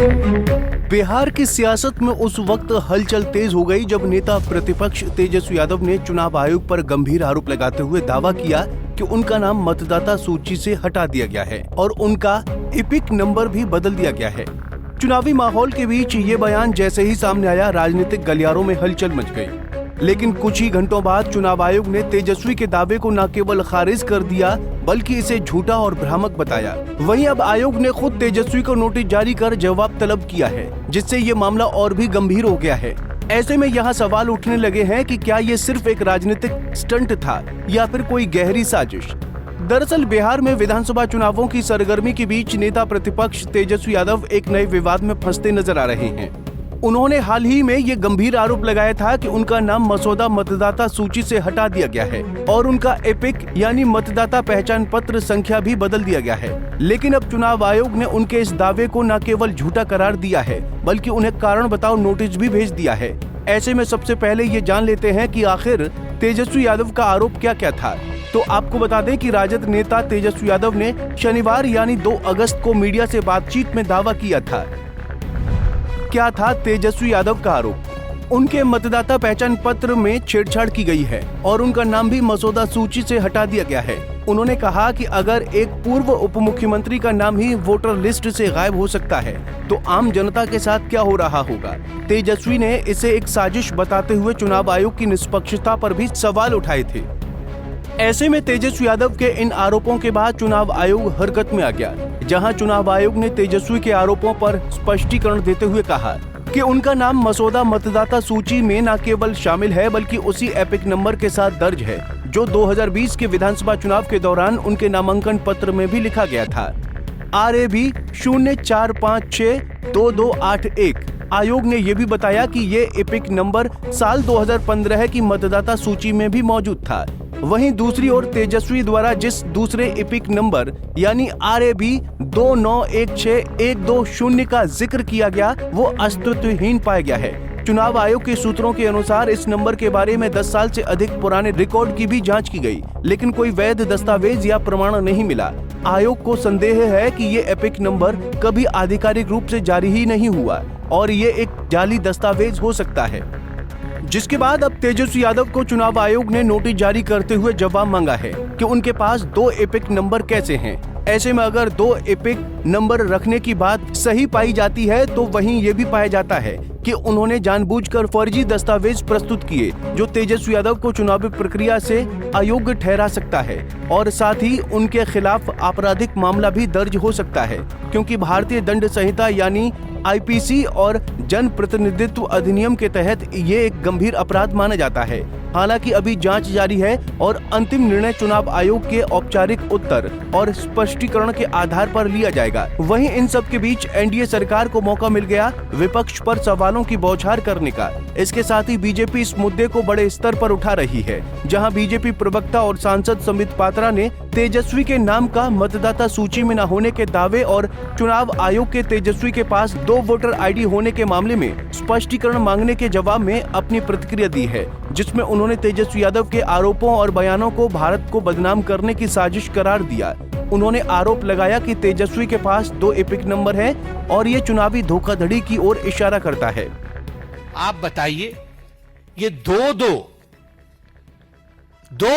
बिहार की सियासत में उस वक्त हलचल तेज हो गई जब नेता प्रतिपक्ष तेजस्वी यादव ने चुनाव आयोग पर गंभीर आरोप लगाते हुए दावा किया कि उनका नाम मतदाता सूची से हटा दिया गया है और उनका एपिक नंबर भी बदल दिया गया है। चुनावी माहौल के बीच ये बयान जैसे ही सामने आया, राजनीतिक गलियारों में हलचल मच गई। लेकिन कुछ ही घंटों बाद चुनाव आयोग ने तेजस्वी के दावे को न केवल खारिज कर दिया बल्कि इसे झूठा और भ्रामक बताया। वहीं अब आयोग ने खुद तेजस्वी को नोटिस जारी कर जवाब तलब किया है, जिससे ये मामला और भी गंभीर हो गया है। ऐसे में यहाँ सवाल उठने लगे हैं कि क्या ये सिर्फ एक राजनीतिक स्टंट था या फिर कोई गहरी साजिश। दरअसल बिहार में विधानसभा चुनावों की सरगर्मी के बीच नेता प्रतिपक्ष तेजस्वी यादव एक नए विवाद में फंसते नजर आ रहे हैं। उन्होंने हाल ही में ये गंभीर आरोप लगाया था कि उनका नाम मसौदा मतदाता सूची से हटा दिया गया है और उनका एपिक यानी मतदाता पहचान पत्र संख्या भी बदल दिया गया है। लेकिन अब चुनाव आयोग ने उनके इस दावे को न केवल झूठा करार दिया है बल्कि उन्हें कारण बताओ नोटिस भी भेज दिया है। ऐसे में सबसे पहले ये जान लेते हैं कि आखिर तेजस्वी यादव का आरोप क्या क्या था। तो आपको बता दें कि राजद नेता तेजस्वी यादव ने शनिवार यानी 2 अगस्त को मीडिया से बातचीत में दावा किया था। क्या था तेजस्वी यादव का आरोप? उनके मतदाता पहचान पत्र में छेड़छाड़ की गई है और उनका नाम भी मसौदा सूची से हटा दिया गया है। उन्होंने कहा कि अगर एक पूर्व उप मुख्यमंत्री का नाम ही वोटर लिस्ट से गायब हो सकता है तो आम जनता के साथ क्या हो रहा होगा। तेजस्वी ने इसे एक साजिश बताते हुए चुनाव आयोग की निष्पक्षता पर भी सवाल उठाए थे। ऐसे में तेजस्वी यादव के इन आरोपों के बाद चुनाव आयोग हरकत में आ गया, जहां चुनाव आयोग ने तेजस्वी के आरोपों पर स्पष्टीकरण देते हुए कहा कि उनका नाम मसौदा मतदाता सूची में न केवल शामिल है बल्कि उसी एपिक नंबर के साथ दर्ज है जो 2020 के विधानसभा चुनाव के दौरान उनके नामांकन पत्र में भी लिखा गया था। RAB 04562281। आयोग ने ये भी बताया कि ये एपिक नंबर साल 2015 की मतदाता सूची में भी मौजूद था। वहीं दूसरी ओर तेजस्वी द्वारा जिस दूसरे एपिक नंबर यानी RAB 2916120 का जिक्र किया गया वो अस्तित्वहीन पाया गया है। चुनाव आयोग के सूत्रों के अनुसार इस नंबर के बारे में 10 साल से अधिक पुराने रिकॉर्ड की भी जांच की गई, लेकिन कोई वैध दस्तावेज या प्रमाण नहीं मिला। आयोग को संदेह है कि ये एपिक नंबर कभी आधिकारिक रूप से जारी ही नहीं हुआ और ये एक जाली दस्तावेज हो सकता है। जिसके बाद अब तेजस्वी यादव को चुनाव आयोग ने नोटिस जारी करते हुए जवाब मांगा है कि उनके पास 2 एपिक नंबर कैसे हैं। ऐसे में अगर 2 एपिक नंबर रखने की बात सही पाई जाती है तो वहीं ये भी पाया जाता है कि उन्होंने जानबूझकर फर्जी दस्तावेज प्रस्तुत किए जो तेजस्वी यादव को चुनावी प्रक्रिया से अयोग्य ठहरा सकता है और साथ ही उनके खिलाफ आपराधिक मामला भी दर्ज हो सकता है, क्योंकि भारतीय दंड संहिता यानी IPC और जन प्रतिनिधित्व अधिनियम के तहत ये एक गंभीर अपराध माना जाता है। हालांकि अभी जांच जारी है और अंतिम निर्णय चुनाव आयोग के औपचारिक उत्तर और स्पष्टीकरण के आधार पर लिया जाएगा। वहीं इन सब के बीच NDA सरकार को मौका मिल गया विपक्ष पर सवालों की बौछार करने का। इसके साथ ही बीजेपी इस मुद्दे को बड़े स्तर पर उठा रही है, जहां बीजेपी प्रवक्ता और सांसद संबित पात्रा ने तेजस्वी के नाम का मतदाता सूची में न होने के दावे और चुनाव आयोग के तेजस्वी के पास 2 वोटर ID होने के मामले में स्पष्टीकरण मांगने के जवाब में अपनी प्रतिक्रिया दी है, जिसमें उन्होंने तेजस्वी यादव के आरोपों और बयानों को भारत को बदनाम करने की साजिश करार दिया। उन्होंने आरोप लगाया कि तेजस्वी के पास 2 एपिक नंबर हैं और ये चुनावी धोखाधड़ी की ओर इशारा करता है। आप बताइए, ये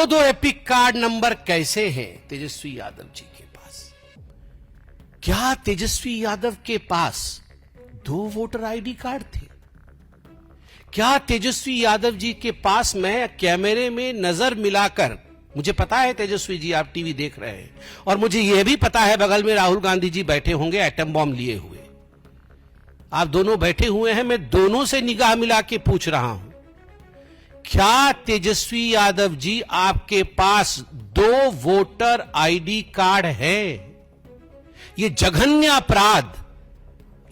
दो एपिक कार्ड नंबर कैसे हैं तेजस्वी यादव जी के पास? क्या तेजस्वी यादव के पास 2 वोटर ID कार्ड थे? क्या तेजस्वी यादव जी के पास मैं कैमरे में नजर मिलाकर, मुझे पता है तेजस्वी जी आप टीवी देख रहे हैं और मुझे यह भी पता है बगल में राहुल गांधी जी बैठे होंगे एटम बॉम्ब लिए हुए, आप दोनों बैठे हुए हैं, मैं दोनों से निगाह मिला के पूछ रहा हूं, क्या तेजस्वी यादव जी आपके पास 2 वोटर ID कार्ड है? ये जघन्य अपराध,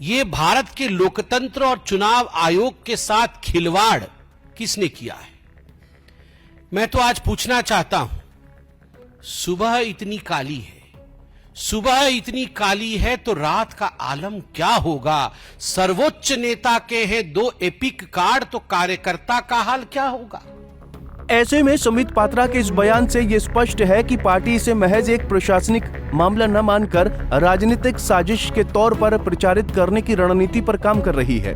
ये भारत के लोकतंत्र और चुनाव आयोग के साथ खिलवाड़ किसने किया है? मैं तो आज पूछना चाहता हूं, सुबह इतनी काली है तो रात का आलम क्या होगा? सर्वोच्च नेता के हैं 2 एपिक कार्ड तो कार्यकर्ता का हाल क्या होगा? ऐसे में संबित पात्रा के इस बयान से ये स्पष्ट है कि पार्टी इसे महज एक प्रशासनिक मामला न मानकर राजनीतिक साजिश के तौर पर प्रचारित करने की रणनीति पर काम कर रही है।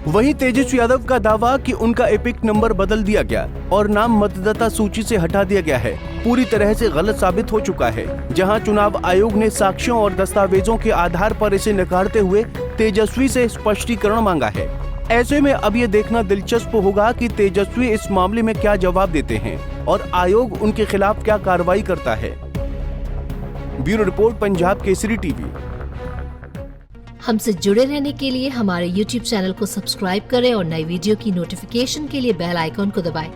वहीं तेजस्वी यादव का दावा कि उनका एपिक नंबर बदल दिया गया और नाम मतदाता सूची से हटा दिया गया है पूरी तरह से गलत साबित हो चुका है। जहां चुनाव आयोग ने साक्ष्यों और दस्तावेजों के आधार पर इसे नकारते हुए तेजस्वी से स्पष्टीकरण मांगा है। ऐसे में अब ये देखना दिलचस्प होगा कि तेजस्वी इस मामले में क्या जवाब देते हैं और आयोग उनके खिलाफ क्या कार्रवाई करता है। Bureau report, Punjab Kesari TV. हमसे जुड़े रहने के लिए हमारे YouTube चैनल को सब्सक्राइब करें और नई वीडियो की नोटिफिकेशन के लिए बेल आइकॉन को दबाएं।